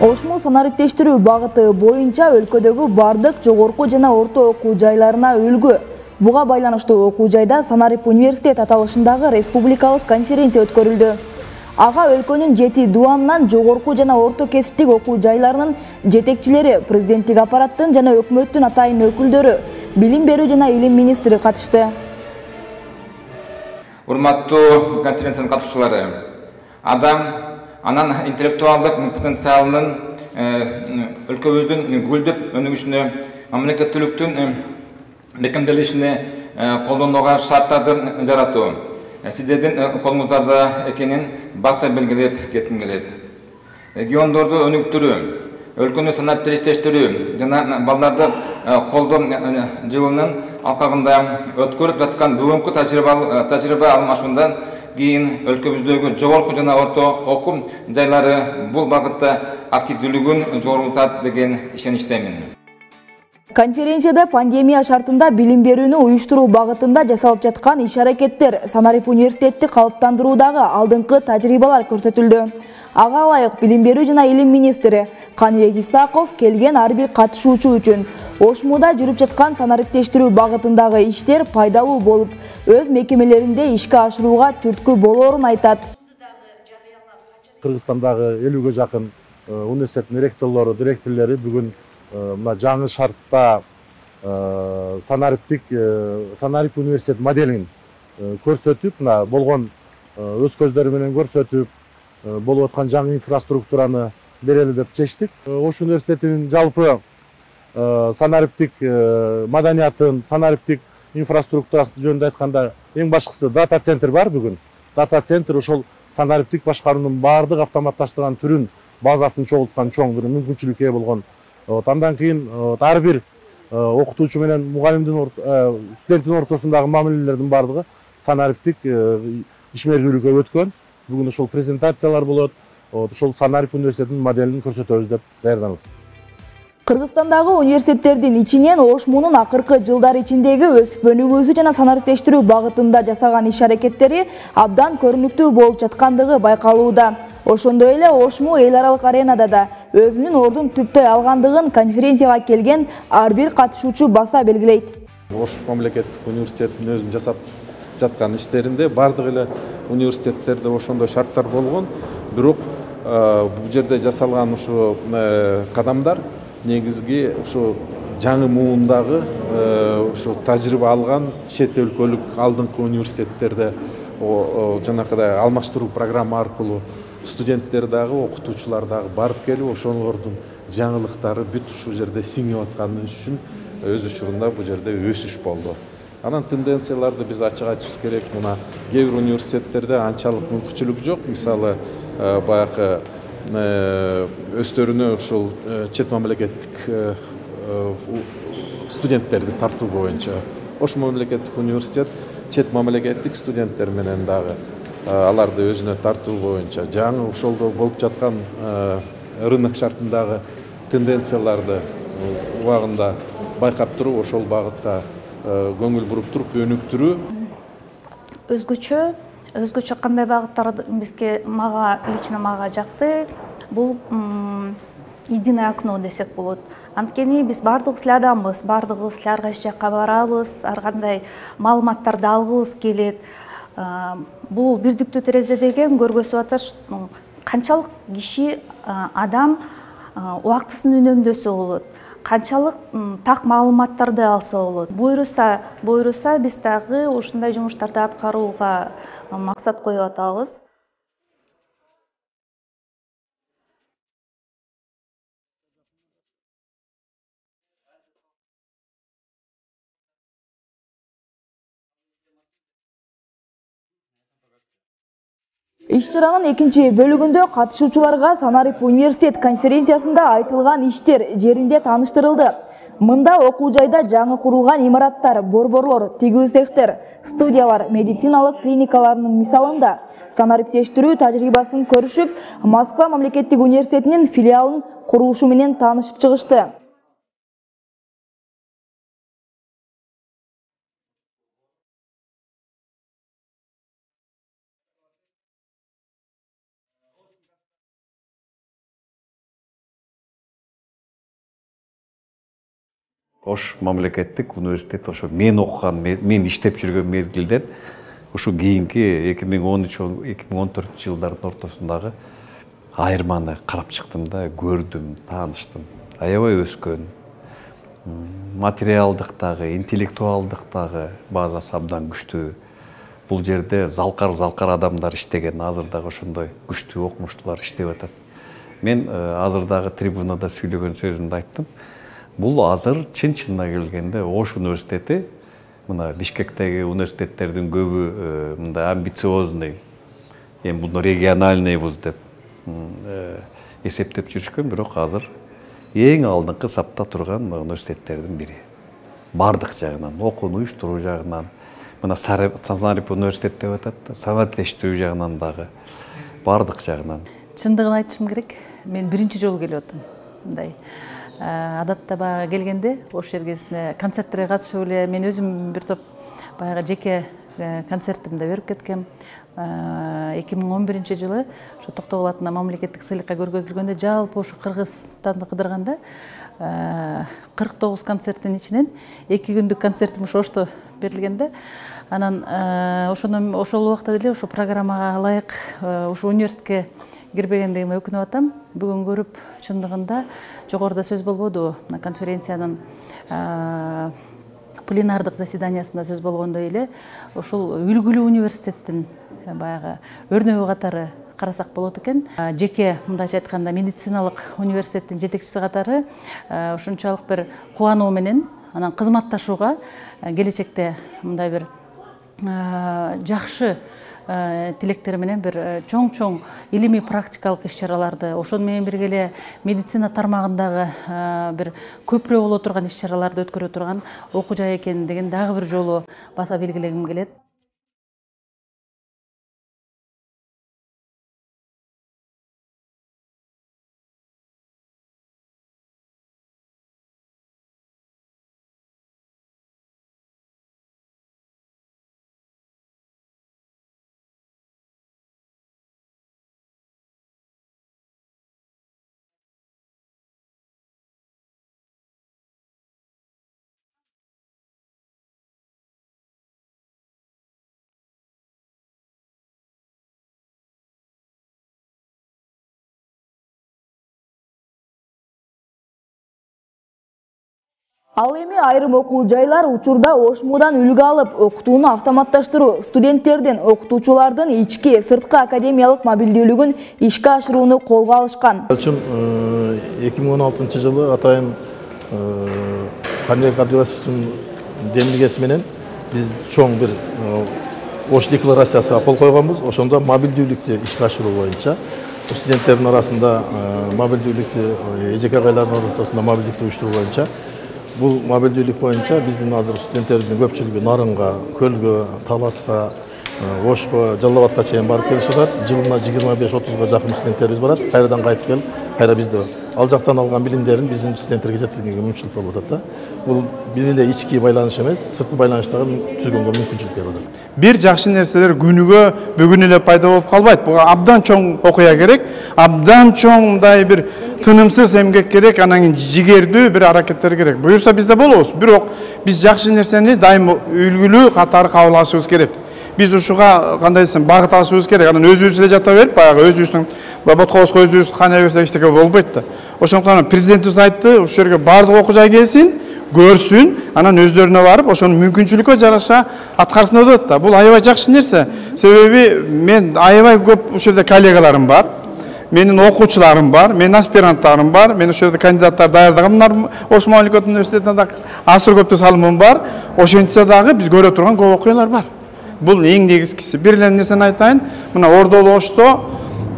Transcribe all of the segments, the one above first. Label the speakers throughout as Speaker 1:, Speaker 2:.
Speaker 1: Ошму санариптештирүү багыты боюнча өлкөдөгү бардык жогорку жана орто окуу жайларына үлгү. Буга байланыштуу окуу жайда Санарип университет аталышындагы республикалык конференция өткөрүлдү. Ага өлкөнүн 7 дуанынан жогорку жана орто кесиптик окуу жайларынын жетекчилери, президенттик аппараттын жана өкмөттүн атайын өкүлдөрү, билим берүү жана илим министри катышты.
Speaker 2: Урматтуу конференциянын катышуулары, адам анан интеллектуалдык потенциалынын өлкөбүздүн гүлдүп өнүгүшүнө, мамлекеттүүлүктүн бекемделишине колдонууга шарттарды жаратуу сиздердин колуңуздарда экенин баса белгилеп кетким келет. Региондорду өнүктүрүү, өлкөнү санариптештирүү жана балдарды колдоо жылынын алкагында өткөрүп жаткан бүгүнкү тажрыйба алмашуудан кийин өлкөбүздөгү жогорку жана орто окуу жайлары бул багытта активдүүлүгүн жогорултат деген ишеничтемин.
Speaker 1: Конференцияда пандемия шартында билим берүүнү уюштуруу багытында жасалып жаткан иш-аракеттер, Санарип университетти калыптандыруудагы алдыңкы тажрыйбалар көрсөтүлдү. Ага ылайык билим берүү жана илим министри Каныбек Исаков келген ар бир катышуучу үчүн Ошмуда жүрүп жаткан санариптештирүү багытындагы иштер пайдалуу болуп, өз мекемелеринде ишке ашырууга түрткү болоорун айтат.
Speaker 3: Кыргызстандагы 50-ге жакын университеттин ректорлору, директорлору бүгүн мына жаңы шартта Санарип университет моделин көрсөтүп, мына болгон өз көздөрү менен көрсөтүп, болуп аткан жаңы инфраструктураны берели деп чечтик. Ош университетинин жалпы санариптик маданиятын, санариптик инфраструктурасы жөнүндө айтканда эң башкысы дата центр бар бүгүн. Дата центр ошол санариптик башкаруунун баардык автоматташтырган түрүн, базасын чогулткан чоң бир мүмкүнчүлүккө ээ болгон. Андан кийин ар бир окутуучу менен мугалимдин, студенттин ортосундагы мамилелердин баардыгы санариптик ишмердүүлүккө өткөн. Бүгүн ошол презентациялар болот. Ошол Санарип университетинин моделин көрсөтөбүз деп даярданабыз.
Speaker 1: Кыргызстандагы университеттердин ичинен Ошмунун акыркы жылдар ичиндеги өсүп өнүгүүсү жана санариптештирүү багытында жасаган иш-аракеттери абдан көрүнүктүү болуп жаткандыгы байкалууда. Ошондой эле Ошму эл аралык аренада да өзүнүн ордун түптөй алгандыгын конференцияга келген ар бир катышуучу баса белгилейт.
Speaker 4: Ош мамлекеттик университетинин өзүнүн жасап жаткан иштеринде бардык эле университеттерде ошондой шарттар болгон, бирок бул жерде жасалган ушу кадамдар негизги ушу жаңы муундагы ушу тажрыйба алган чет өлкөлүк алдыңкы университеттерде жанакыдай алмаштыруу программа аркылуу студенттер дагы, окутуучулар дагы барып келип, ошолордун жаңылыктары бүт ушул жерде сиңип атканы үчүн өз учурунда бул жерде өсүш болду. Анан тенденцияларды биз ачык айтышыбыз керек. Мына кээ бир университеттерде анчалык мүмкүнчүлүк жок. Мисалы, баягы өздөрүнө ушул чет мамлекеттик студенттерди тартуу боюнча Ош мамлекеттик университет чет мамлекеттик студенттер менен дагы аларды өзүнө тартуу боюнча жаңы ошолдо болуп жаткан рынок шартындагы тенденцияларды убагында байкап туруп, ошол багытка көңүл буруп туруп өнүктүрүү.
Speaker 5: Өзгөчө кандай багыттар лично мага жакты? Бул единое окно десек болот. Анткени биз бардыгыбыз эле адамбыз, бардыгыбыз эле ар кайсы жакка барабыз, ар кандай маалыматтарды алгыбыз келет. Бул бирдиктүү терезе деген көргөзүп атат, канчалык киши адам убактысын үнөмдөсө болот, канчалык так маалыматтарды алса болот. Буйруса биз дагы ушундай жумуштарды аткарууга максат коюп атабыз.
Speaker 1: Иш-чаранын экинчи бөлүгүндө катышуучуларга Санарип университет конференциясында айтылган иштер жеринде тааныштырылды. Мында окуу жайда жаңы курулган имараттар, борборлор, тигүү цехтер, студиялар, медициналык клиникаларынын мисалында санариптештирүү тажрыйбасын көрүшүп, Москва мамлекеттик университетинин филиалынын курулушу менен таанышып чыгышты.
Speaker 6: Ош мамлекеттик университет ошо мен окуган, мен иштеп жүргөн мезгилден ушу кийинки 2013-2014 жылдардын ортосундагы айырманы карап чыктым да, көрдүм, тааныштым. Аябай өскөн, материалдыктагы, интеллектуалдыктагы базасы абдан күчтүү. Бул жерде залкар адамдар иштеген, азыр дагы ошондой күчтүү окумуштуулар иштеп атат. Мен азыр дагы трибунада сүйлөгөн сөзүмдө айттым. Бул азыр чын-чынына келгенде Ош университети мына Бишкектеги университеттердин көбү мындай амбициозный, эми буну региональный вуз деп эсептеп жүрүшкөн, бирок азыр эң алдыңкы сапта турган университеттердин бири. Бардык жагынан, окууну уюштуруу жагынан, мына Санарип университет деп атат, санариптештирүү жагынан дагы, бардык жагынан.
Speaker 7: Чындыгын айтышым керек, мен биринчи жолу келип атам. Мындай адатта баягы келгенде Ош жергесине концерттерге катышып эле мен өзүм бир топ баягы жеке концертимди берип кеткем. 2011 жылы ошо Токтогул атынан мамлекеттик сыйлыкка көргөзүлгөндө жалпы ошо Кыргызстанды кыдырганда 49 концерттин ичинен 2 күндүк концертим Ошто берилген да. Анан ошол убакта деле ошо программага ылайык ушу университетке кирбегендигиме өкүнүп атам. Бүгүн көрүп, чындыгында жогоруда сөз болбоду, мына конференциянын пленардык заседаниясында сөз болгондой эле ушул үлгүлүү университеттин баягы өрнөгү катары карасак болот экен. Жеке мындайча айтканда медициналык университеттин жетекчиси катары ушунчалык бир кубануу менен анан кызматташууга келечекте мындай бир жакшы тилектер менен бир чоң илимий практикалык иш-чараларды, ошону менен бирге эле медицина тармагындагы бир көпүрө боло турган иш-чараларды өткөрө турган окуу жай экендигин дагы бир жолу баса белгилегим келет.
Speaker 1: Ал эми айрым окуу жайлар учурда Ошмудан үлгү алып, окутууну автоматташтыруу, студенттердин, окутуучулардын ички, сырткы академиялык мобилдүүлүгүн ишке ашырууну колго алышкан.
Speaker 3: 2016 жылы атайын Каныбек Абдывасовичтин демилгеси менен биз чоң бир Ош декларациясына кол койгонбуз. Ошондо мобилдүүлүктү ишке ашыруу боюнча студенттердин арасында мобилдүүлүктү, эжеке агайлардын арасында мобилдүүлүктү уюштуруу боюнча бул мобилдүүлүк боюнча биздин азыр студенттерибиздин көпчүлүгү Нарынга, Көлгө, Таласка, Ошко, Жалал Абадка чейин барып келишет. Жылына 25-30га жакын студенттерибиз барат. Кайрадан кайтып келип, кайра бизде ал жактан алган билимдерин биздин студенттерге жеткизгенге мүмкүнчүлүк болуп атат да. Бул бир эле ички байланыш эмес, сырткы байланыштагы түзгөнгө мүмкүнчүлүк берип атат.
Speaker 8: Бир жакшы нерселер күнүгө бүгүн эле пайда болуп калбайт. Буга абдан чоң окуя керек, абдан чоң мындай бир тынымсыз эмгек керек, анан кийин жигердүү бир аракеттер керек. Буюрса бизде болобуз. Бирок биз жакшы нерсени дайым үлгүлүү катары кабыл алышыбыз керек. Биз ушуга кандай десем багыт алышыбыз керек. Анан өзүбүз эле жата берип, баягы өзүбүздүн боткобузга өзүбүз кайнай берсек эчтеке болбойт да. Ошондуктан президентибиз айтты, ушул жерге баардык окуу жай келсин, көрсүн, анан өздөрүнө барып, ошонун мүмкүнчүлүккө жараша аткарсын деп атат да. Бул аябай жакшы нерсе. Себеби мен аябай көп ушул жерде коллегаларым бар. Менин окуучуларым бар, менин аспиранттарым бар, мен ошол жерде кандидаттар даярдаган Ош мамлекеттик университетине да асыр көптү салымым бар. Ошентсе дагы биз көрө турган көп окуялар бар. Бул эң негизгиси. Бир эле нерсени айтайын, мына Ордолу Ошто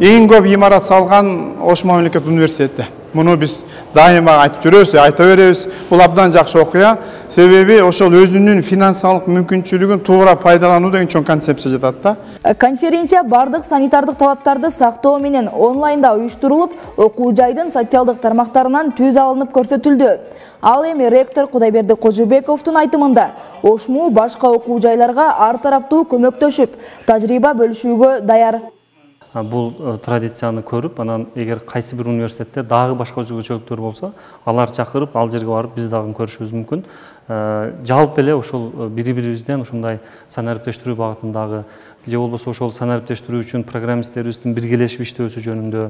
Speaker 8: эң көп имарат салган Ош мамлекеттик университети. Муну биз дайыма айтып жүрөбүз, айта беребиз. Бул абдан жакшы окуя. Себеби ошол өзүнүн финансылык мүмкүнчүлүгүн туура пайдалануу деген чоң концепция жатат да.
Speaker 1: Конференция бардык санитардык талаптарды сактоо менен онлайнда уюштурулуп, окуу жайдын социалдык тармактарынан түз алынып көрсөтүлдү. Ал эми ректор Кудайберди Кожобековдун айтымында Ошму башка окуу жайларга ар тараптуу көмөктөшүп, тажрыйба бөлүшүүгө даяр.
Speaker 9: бул традицияны көрүп, анан эгер кайсы бир университетте дагы башка өзгөчөлүктөр болсо, алар чакырып, ал жерге барып биз дагы көрүшүбүз мүмкүн. Жалпы эле ошол бири-бирибизден ушундай санариптештирүү багытындагы же болбосо ошол санариптештирүү үчүн программисттерибиздин биргелешип иштөөсү жөнүндө,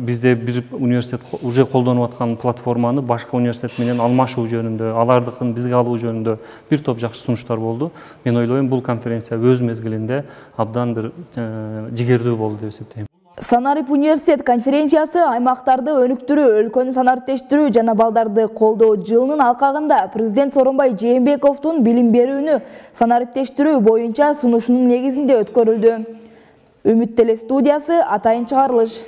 Speaker 9: бизде бир университет уже колдонуп аткан платформаны башка университет менен алмашуу жөнүндө, алардыкын бизге алуу жөнүндө бир топ жакшы сунуштар болду. Мен ойлойм, бул конференция өз мезгилинде абдан бир жигердүү болду деп эсептейм.
Speaker 1: Санарип университет конференциясы аймактарды өнүктүрүү, өлкөнү санариптештирүү жана балдарды колдоо жылынын алкагында президент Сооронбай Жээнбековдун билим берүүнү санариптештирүү боюнча сунушунун негизинде өткөрүлдү. Үмүт телестудиясы, атайын чыгарылыш.